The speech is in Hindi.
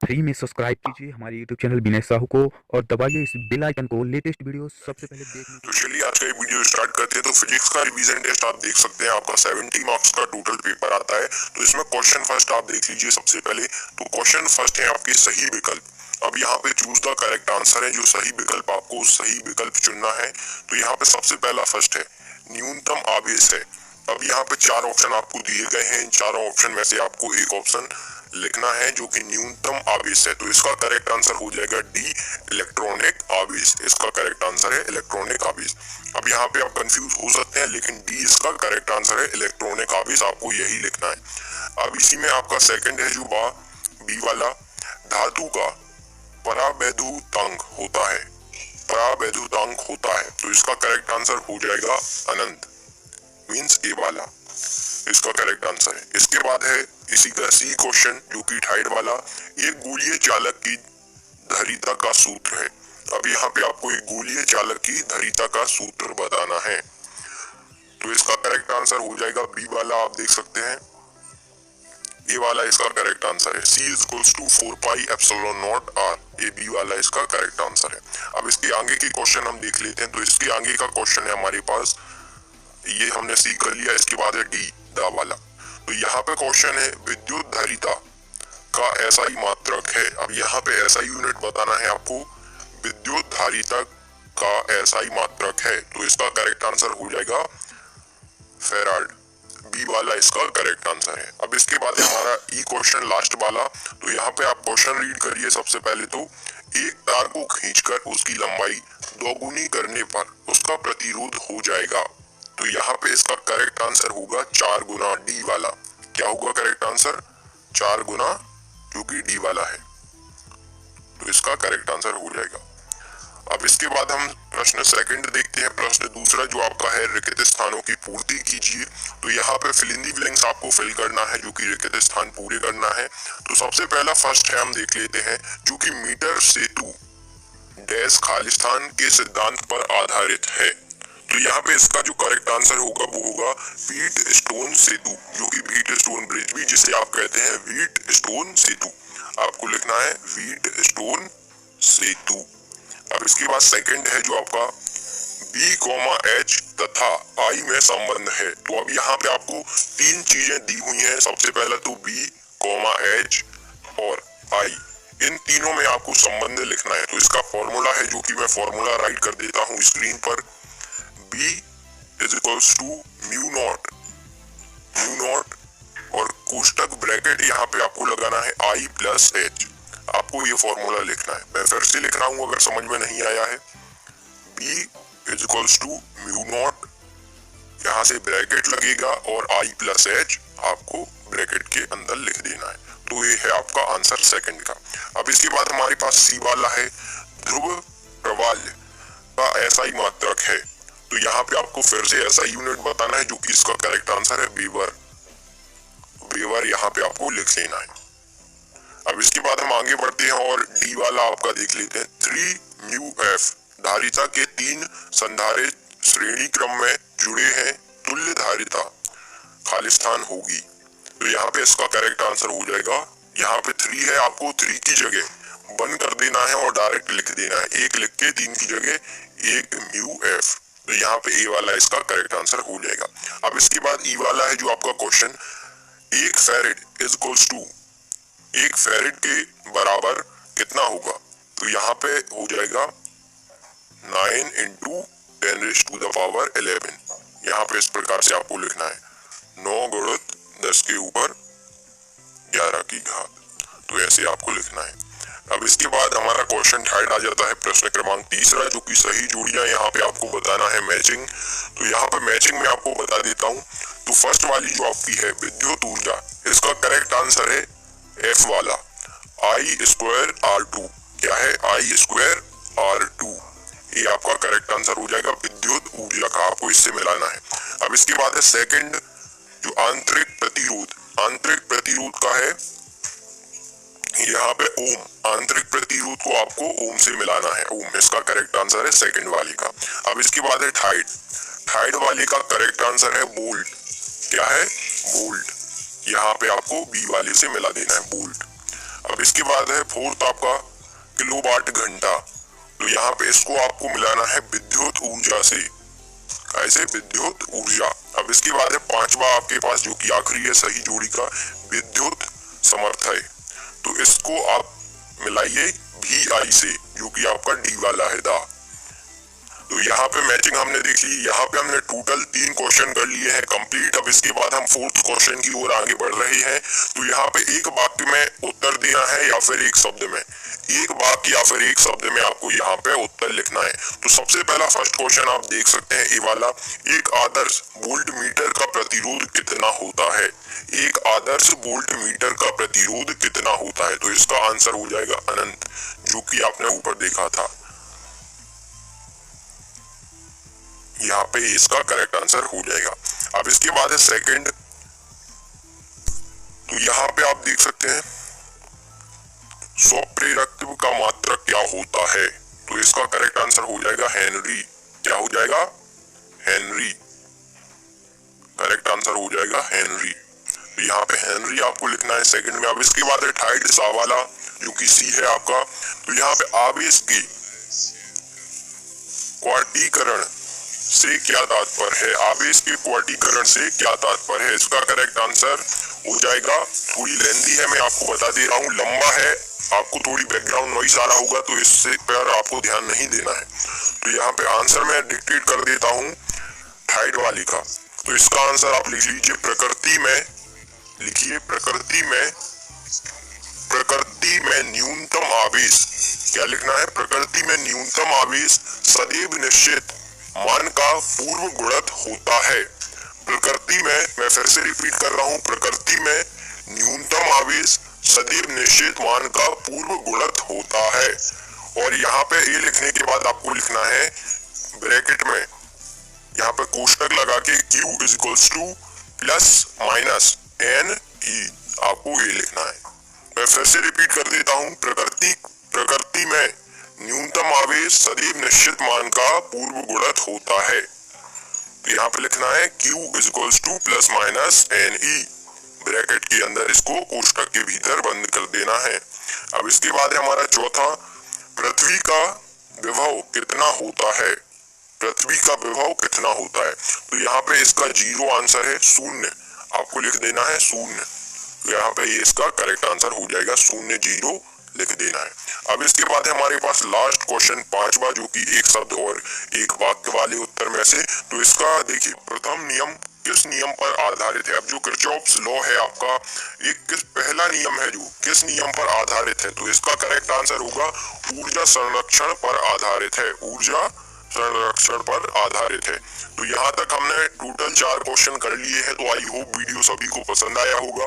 फ्री में सब्सक्राइब कीजिए हमारे यूट्यूब चैनल विनय साहू को और दबाइए इस बेल आइकन को लेटेस्ट वीडियो सबसे पहले देखने के तो चलिए आज का ये वीडियो स्टार्ट करते हैं। तो फिजिक्स का रिवीजन टेस्ट आप देख सकते हैं, आपका 70 मार्क्स का टोटल पेपर आता है। तो इसमें क्वेश्चन फर्स्ट आप देख लीजिए। सबसे पहले तो क्वेश्चन फर्स्ट है आपके सही विकल्प। अब यहाँ पे चूज द करेक्ट आंसर है, जो सही विकल्प आपको सही विकल्प चुनना है। तो यहाँ पे सबसे पहला फर्स्ट है न्यूनतम आवेश है। अब यहाँ पे चार ऑप्शन आपको दिए गए हैं, इन चारों ऑप्शन में से आपको एक ऑप्शन लिखना है जो कि न्यूनतम आवेश है। तो इसका करेक्ट आंसर हो जाएगा डी, इलेक्ट्रॉनिक आवेश। इसका करेक्ट आंसर है इलेक्ट्रॉनिक आवेश। अब यहाँ पे आप कंफ्यूज हो सकते हैं, लेकिन डी इसका करेक्ट आंसर है, इलेक्ट्रॉनिक आवेश आपको यही लिखना है। अब इसी में आपका सेकंड है जो बी वाला, धातु का परावैद्युतांक होता है, परावैद्युतांक होता है। तो इसका करेक्ट आंसर हो जाएगा अनंत, मीन्स ए वाला, इसका करेक्ट आंसर है। इसके बाद है इसी का सी क्वेश्चन जो कि थर्ड वाला, एक गोलीय चालक की धारिता का सूत्र है। अब यहाँ पे आपको एक गोलीय चालक की धारिता का सूत्र बताना है। तो इसका करेक्ट आंसर हो जाएगा बी वाला, आप देख सकते हैं ये वाला इसका करेक्ट आंसर है। C equals to 4 pi epsilon naught R, ये बी वाला इसका करेक्ट आंसर है। अब इसके आगे के क्वेश्चन हम देख लेते हैं। तो इसके आगे का क्वेश्चन है हमारे पास, ये हमने सी कर लिया। इसके बाद है डी दा वाला। तो यहाँ पे क्वेश्चन है विद्युत धारिता का एसआई मात्रक है। अब यहाँ पे एसआई यूनिट बताना है आपको, विद्युत धारिता का एसआई मात्रक है। तो इसका करेक्ट आंसर हो जाएगा फेराड, बी वाला इसका करेक्ट आंसर है। अब इसके बाद हमारा ई क्वेश्चन लास्ट वाला। तो यहाँ पे आप क्वेश्चन रीड करिए। सबसे पहले तो एक तार को खींचकर उसकी लंबाई दोगुनी करने पर उसका प्रतिरोध हो जाएगा। तो यहाँ पे इसका करेक्ट आंसर होगा 4 गुना, डी वाला। क्या होगा करेक्ट आंसर? 4 गुना, जो कि डी वाला है। तो इसका करेक्ट आंसर हो जाएगा। अब इसके बाद हम प्रश्न सेकंड देखते हैं। प्रश्न दूसरा जो आपका है, रिक्त स्थानों की पूर्ति कीजिए। तो यहाँ पे फिल इन द ब्लैंक्स आपको फिल करना है, जो कि रिक्त स्थान पूरे करना है। तो सबसे पहला फर्स्ट है, हम देख लेते हैं, जो कि मीटर सेतु डैश खालिस्तान के सिद्धांत पर आधारित है। तो यहाँ पे इसका जो करेक्ट आंसर होगा वो होगा व्हीट स्टोन सेतु, जो कि व्हीट स्टोन ब्रिज भी जिसे आप कहते हैं व्हीट स्टोन सेतु। आपको लिखना है व्हीट स्टोन सेतु। अब इसके बाद सेकंड है जो आपका B, H तथा I में संबंध है। तो अब यहाँ पे आपको तीन चीजें दी हुई हैं। सबसे पहला तो B, H और I, इन तीनों में आपको संबंध लिखना है। तो इसका फॉर्मूला है, जो कि मैं फॉर्मूला राइट कर देता हूँ स्क्रीन पर। B is equals to mu naught और कोष्टक ब्रैकेट यहाँ पे आपको लगाना है I प्लस H। आपको ये फॉर्मूला लिखना है। मैं फिर से लिख रहा हूँ अगर समझ में नहीं आया है। B is equals to mu naught, यहाँ से ब्रैकेट लगेगा और I प्लस H आपको ब्रैकेट के अंदर लिख देना है। तो ये है आपका आंसर सेकंड का। अब इसके बाद हमारे पास सी वाला है, ध्रुव प्रवाल्य का एसआई मात्रक है। तो यहाँ पे आपको फिर से एसआई यूनिट बताना है, जो कि इसका करेक्ट आंसर है वेबर। वेबर यहाँ पे आपको लिख लेना है। अब इसके बाद हम आगे बढ़ते हैं और डी वाला आपका देख लेते हैं। 3 म्यू एफ धारिता के 3 संधारित्र श्रेणी क्रम में जुड़े हैं, तुल्य धारिता खालिस्तान होगी। तो यहाँ पे इसका करेक्ट आंसर हो जाएगा, यहाँ पे 3 है, आपको 3 की जगह बंद कर देना है और डायरेक्ट लिख देना है। 1 लिख के 3 की जगह 1 म्यू एफ। तो यहाँ पे ए वाला इसका करेक्ट आंसर हो जाएगा। अब इसके बाद ई वाला है जो आपका question, 1 farad is equals to, 1 farad के बराबर कितना होगा? तो यहाँ पे हो जाएगा 9 इंटू 10⁻11। यहाँ पे इस प्रकार से आपको लिखना है 9 गुणित 10 के ऊपर 11 की घात। तो ऐसे आपको लिखना है। अब इसके बाद हमारा क्वेश्चन थर्ड आ जाता है, प्रश्न क्रमांक तीसरा, जो कि सही जोड़ियां यहाँ पे आपको बताना है, मैचिंग। तो यहाँ पे मैचिंग में आपको बता देता हूँ। तो फर्स्ट वाली जो आपकी है विद्युत ऊर्जा, इसका करेक्ट आंसर है एफ वाला, I²R2। क्या है? I²R2। ये आपका करेक्ट आंसर हो जाएगा विद्युत ऊर्जा का, आपको इससे मिलाना है। अब इसके बाद है सेकंड जो आंतरिक प्रतिरोध, आंतरिक प्रतिरोध का है यहाँ पे ओम। आंतरिक प्रतिरोध को आपको ओम से मिलाना है, ओम। इसका करेक्ट आंसर है सेकंड वाले का। अब इसके बाद है थर्ड वाले का करेक्ट आंसर है वोल्ट। क्या है? वोल्ट। यहाँ पे आपको बी वाले से मिला देना है, वोल्ट। अब इसके बाद है फोर्थ आपका किलोवाट घंटा। तो यहाँ पे इसको आपको मिलाना है विद्युत ऊर्जा से, कैसे? विद्युत ऊर्जा। अब इसके बाद है पांचवा आपके पास जो कि आखिरी है सही जोड़ी का, विद्युत समर्थय। तो इसको आप मिलाइए VI से, जो कि आपका डी वाला है दा। तो यहाँ पे मैचिंग हमने देख ली। यहाँ पे हमने टोटल 3 क्वेश्चन कर लिए हैं कंप्लीट। अब इसके बाद हम फोर्थ क्वेश्चन की ओर आगे बढ़ रहे हैं। तो यहाँ पे एक वाक्य में उत्तर देना है या फिर एक शब्द में, एक वाक्य या फिर एक शब्द में आपको यहाँ पे उत्तर लिखना है। तो सबसे पहला फर्स्ट क्वेश्चन आप देख सकते हैं ये वाला, एक आदर्श वोल्ट मीटर का प्रतिरोध कितना होता है? एक आदर्श वोल्ट मीटर का प्रतिरोध कितना होता है? तो इसका आंसर हो जाएगा अनंत, जो कि आपने ऊपर देखा था। यहाँ पे इसका करेक्ट आंसर हो जाएगा। अब इसके बाद है सेकंड। तो यहाँ पे आप देख सकते हैं स्वप्रेरकत्व का मात्रक क्या होता है? तो इसका करेक्ट आंसर हो जाएगा हेनरी। क्या हो जाएगा? हेनरी। करेक्ट आंसर हो जाएगा हेनरी। तो यहाँ पे हेनरी आपको लिखना है सेकंड में। अब इसके बाद है थर्ड सा वाला, जो कि सी है आपका। तो यहाँ पे आवेश के क्वांटीकरण से क्या तात्पर्य है? आवेश के क्वांटीकरण से क्या तात्पर्य है? इसका करेक्ट आंसर हो जाएगा, थोड़ी लेंथी है, मैं आपको बता दे रहा हूँ, लंबा है, आपको थोड़ी बैकग्राउंड नॉइस आ रहा होगा, तो इससे पर आपको ध्यान नहीं देना है। तो यहाँ पे आंसर मैं डिक्टेट कर देता हूँ थर्ड वाली का। तो इसका आंसर आप लिख लीजिए प्रकृति में, लिखिए प्रकृति में न्यूनतम आवेश। क्या लिखना है? प्रकृति में न्यूनतम आवेश सदैव निश्चित मान का पूर्व गुणत होता है। प्रकृति में, मैं फिर से रिपीट कर रहा हूँ, प्रकृति में न्यूनतम आवेश सदैव निश्चित मान का पूर्व गुणत होता है। और यहाँ पे ये लिखने के बाद आपको लिखना है ब्रैकेट में, यहाँ पे कोष्टक लगा के Q = प्लस माइनस NE, आपको ये लिखना है। मैं फिर से रिपीट कर देता हूँ, प्रकृति में न्यूनतम आवेश सदैव निश्चित मान का पूर्व गुणत होता है। तो यहाँ पे लिखना है Q = plus minus NE, bracket के अंदर इसको कोष्टक के भीतर बंद कर देना है। अब इसके बाद है हमारा चौथा, पृथ्वी का विभव कितना होता है? पृथ्वी का विभव कितना होता है? तो यहाँ पे इसका 0 आंसर है, शून्य, आपको लिख देना है शून्य। तो यहाँ पे ये इसका करेक्ट आंसर हो जाएगा, 0 0 लिख देना है। अब इसके बाद है हमारे पास लास्ट क्वेश्चन पांचवा, जो कि एक शब्द और एक वाक्य वाले उत्तर में से। तो इसका देखिए, प्रथम नियम किस नियम पर आधारित है? अब जो किरचॉफ्स लॉ है आपका, ये किस पहला नियम है जो किस नियम पर आधारित है? तो इसका करेक्ट आंसर होगा ऊर्जा संरक्षण पर आधारित है, ऊर्जा संरक्षण पर आधारित है। तो यहाँ तक हमने टोटल 4 क्वेश्चन कर लिए हैं। तो आई होप वीडियो सभी को पसंद आया होगा।